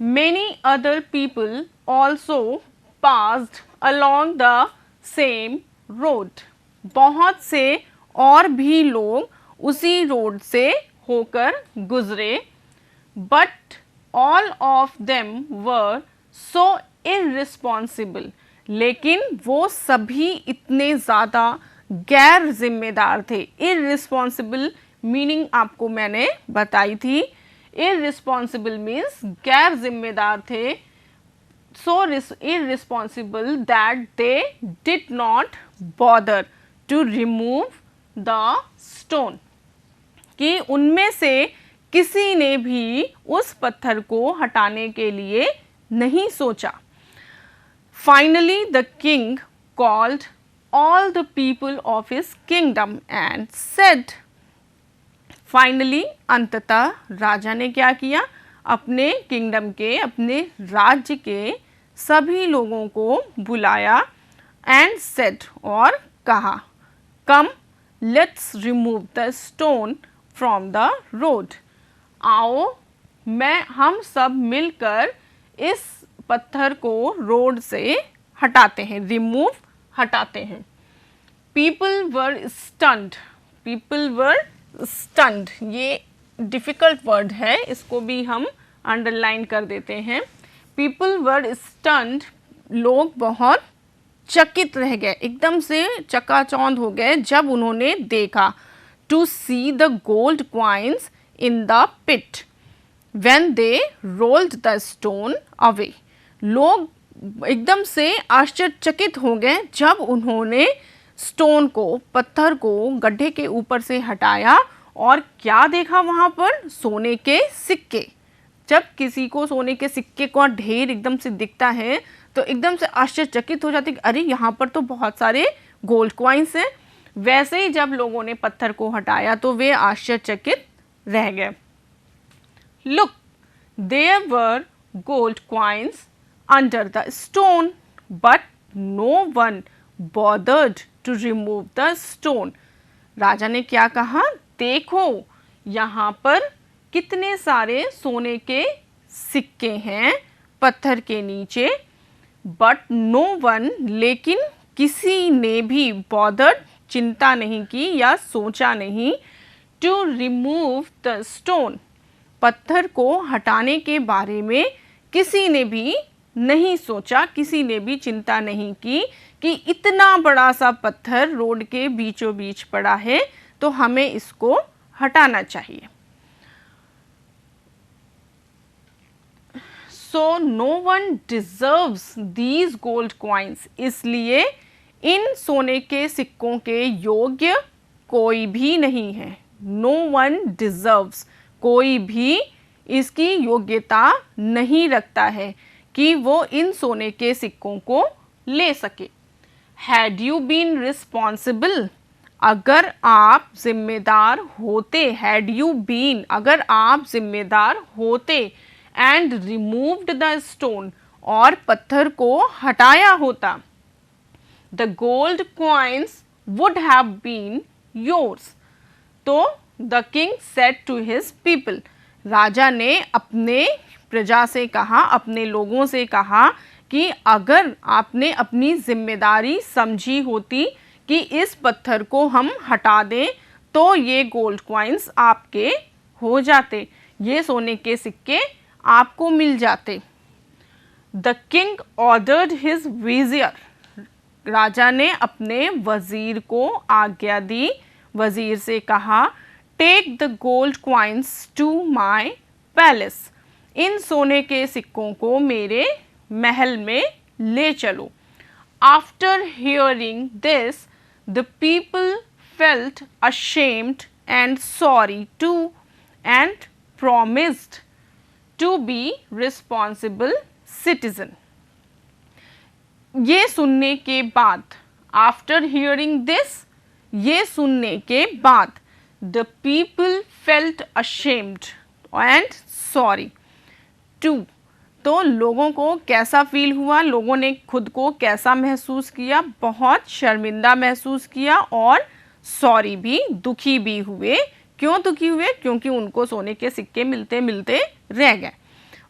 Many other people also passed along the same road. बहुत से और भी लोग उसी रोड से होकर गुजरे. But all of them were so irresponsible. लेकिन वो सभी इतने ज़्यादा गैर जिम्मेदार थे. Irresponsible मीनिंग आपको मैंने बताई थी. Irresponsible मीन्स गैर जिम्मेदार थे. So irresponsible that they did not bother to remove the stone. कि उनमें से किसी ने भी उस पत्थर को हटाने के लिए नहीं सोचा. Finally the king called all the people of his kingdom and said. Finally अंततः राजा ने क्या किया, अपने किंगडम के, अपने राज्य के सभी लोगों को बुलाया. एंड सेड, और कहा, come let's remove the stone from the road. आओ हम सब मिलकर इस पत्थर को रोड से हटाते हैं. रिमूव हटाते हैं. People were stunned. People were stunned ये डिफ़िकल्ट वर्ड है, इसको भी हम अंडरलाइन कर देते हैं. People were stunned. लोग बहुत चकित रह गए, एकदम से चकाचौंध हो गए जब उन्होंने देखा. To see the gold coins in the pit when they rolled the stone away. लोग एकदम से आश्चर्यचकित हो गए जब उन्होंने स्टोन को, पत्थर को गड्ढे के ऊपर से हटाया और क्या देखा वहाँ पर, सोने के सिक्के. जब किसी को सोने के सिक्के का ढेर एकदम से दिखता है तो एकदम से आश्चर्यचकित हो जाती है, अरे यहाँ पर तो बहुत सारे गोल्ड कॉइन्स हैं. वैसे ही जब लोगों ने पत्थर को हटाया तो वे आश्चर्यचकित रह गए. Look there were gold coins under the stone but no one bothered to remove the stone. राजा ने क्या कहा, देखो यहाँ पर कितने सारे सोने के सिक्के हैं पत्थर के नीचे. बट नो वन, लेकिन किसी ने भी, बॉदर्ड चिंता नहीं की या सोचा नहीं, टू रिमूव द स्टोन, पत्थर को हटाने के बारे में किसी ने भी नहीं सोचा, किसी ने भी चिंता नहीं की कि इतना बड़ा सा पत्थर रोड के बीचों बीच पड़ा है तो हमें इसको हटाना चाहिए. So no one deserves these gold coins. इसलिए इन सोने के सिक्कों के योग्य कोई भी नहीं है. नो वन डिजर्व्स, कोई भी इसकी योग्यता नहीं रखता है कि वो इन सोने के सिक्कों को ले सके. हैड यू बीन रिस्पॉन्सिबल, अगर आप जिम्मेदार होते, हैड यू बीन, अगर आप जिम्मेदार होते, एंड रिमूव्ड द स्टोन, और पत्थर को हटाया होता, the gold coins would have been yours. तो the king said to his people, राजा ने अपने प्रजा से कहा, अपने लोगों से कहा कि अगर आपने अपनी जिम्मेदारी समझी होती कि इस पत्थर को हम हटा दें तो ये गोल्ड कॉइन्स आपके हो जाते, ये सोने के सिक्के आपको मिल जाते. The king ordered his vizier. राजा ने अपने वजीर को आज्ञा दी, वजीर से कहा, take the gold coins to my palace. इन सोने के सिक्कों को मेरे महल में ले चलो. After hearing this the people felt ashamed and sorry to and promised to be responsible citizen. ये सुनने के बाद, आफ्टर हियरिंग दिस, ये सुनने के बाद, the people felt ashamed and sorry to, तो लोगों को कैसा फील हुआ, लोगों ने खुद को कैसा महसूस किया, बहुत शर्मिंदा महसूस किया और सॉरी भी, दुखी भी हुए. क्यों दुखी हुए, क्योंकि उनको सोने के सिक्के मिलते मिलते रह गए.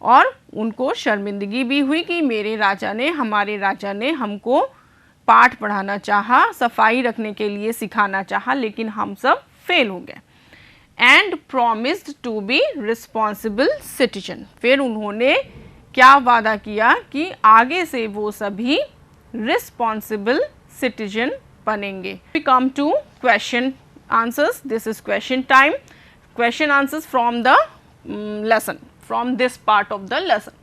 और उनको शर्मिंदगी भी हुई कि हमारे राजा ने हमको पाठ पढ़ाना चाहा, सफाई रखने के लिए सिखाना चाहा, लेकिन हम सब फेल हो गए। And promised to be responsible citizen, फिर उन्होंने क्या वादा किया कि आगे से वो सभी रिस्पॉन्सिबल सिटीजन बनेंगे। We come to question answers. This is question time. Question answers from the lesson, from this part of the lesson.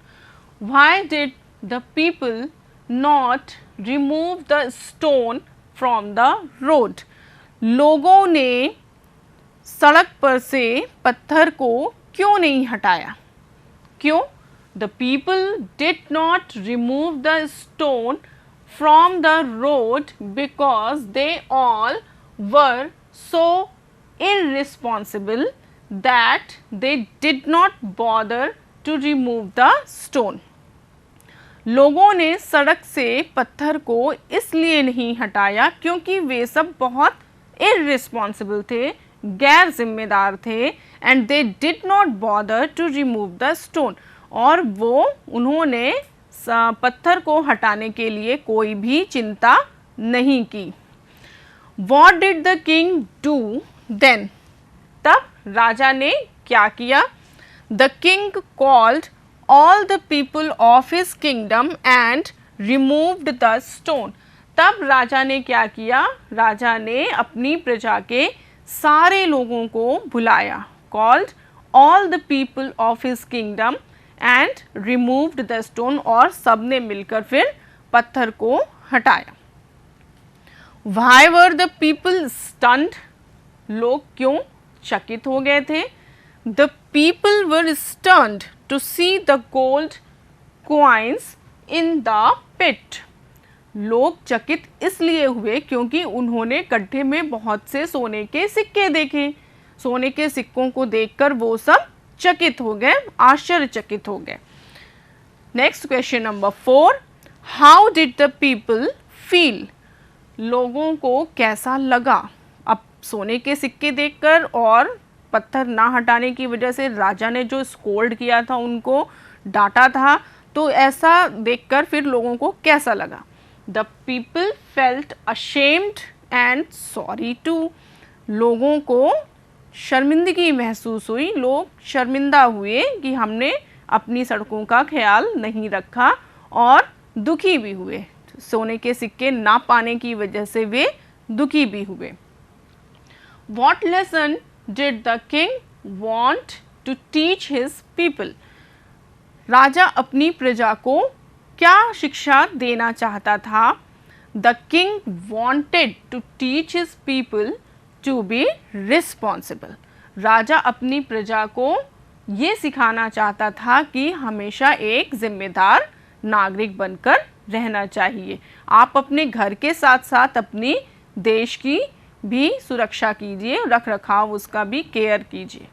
Why did the people not remove the stone from the road? लोगों ने सड़क पर से पत्थर को क्यों नहीं हटाया? क्यों? The people did not remove the stone from the road because they all were so irresponsible that they did not bother to remove the stone. लोगों ने सड़क से पत्थर को इसलिए नहीं हटाया क्योंकि वे सब बहुत irresponsible थे, गैर जिम्मेदार थे, and they did not bother to remove the stone, और उन्होंने पत्थर को हटाने के लिए कोई भी चिंता नहीं की। What did the king do then? तब राजा ने क्या किया? The king called all the people of his kingdom and removed the stone. तब राजा ने क्या किया? राजा ने अपनी प्रजा के सारे लोगों को बुलाया, called all the people of his kingdom and removed the stone, और सबने मिलकर फिर पत्थर को हटाया। Why were the people stunned? लोग क्यों चकित हो गए थे? The people were stunned to see the gold coins in the pit. लोग चकित इसलिए हुए क्योंकि उन्होंने गड्ढे में बहुत से सोने के सिक्के देखे। सोने के सिक्कों को देखकर वो सब चकित हो गए, आश्चर्यचकित हो गए। Next question number 4, how did the people feel? लोगों को कैसा लगा? अब सोने के सिक्के देखकर और पत्थर ना हटाने की वजह से राजा ने जो स्कोल्ड किया था, उनको डांटा था, तो ऐसा देखकर फिर लोगों को कैसा लगा? The people felt ashamed and sorry too. लोगों को शर्मिंदगी महसूस हुई, लोग शर्मिंदा हुए कि हमने अपनी सड़कों का ख्याल नहीं रखा, और दुखी भी हुए। सोने के सिक्के ना पाने की वजह से वे दुखी भी हुए। What lesson did the king want to teach his people? राजा अपनी प्रजा को क्या शिक्षा देना चाहता था? The king wanted to teach his people to be responsible. राजा अपनी प्रजा को ये सिखाना चाहता था कि हमेशा एक जिम्मेदार नागरिक बनकर रहना चाहिए। आप अपने घर के साथ साथ अपनी देश की भी सुरक्षा कीजिए, रख रखाव उसका भी केयर कीजिए।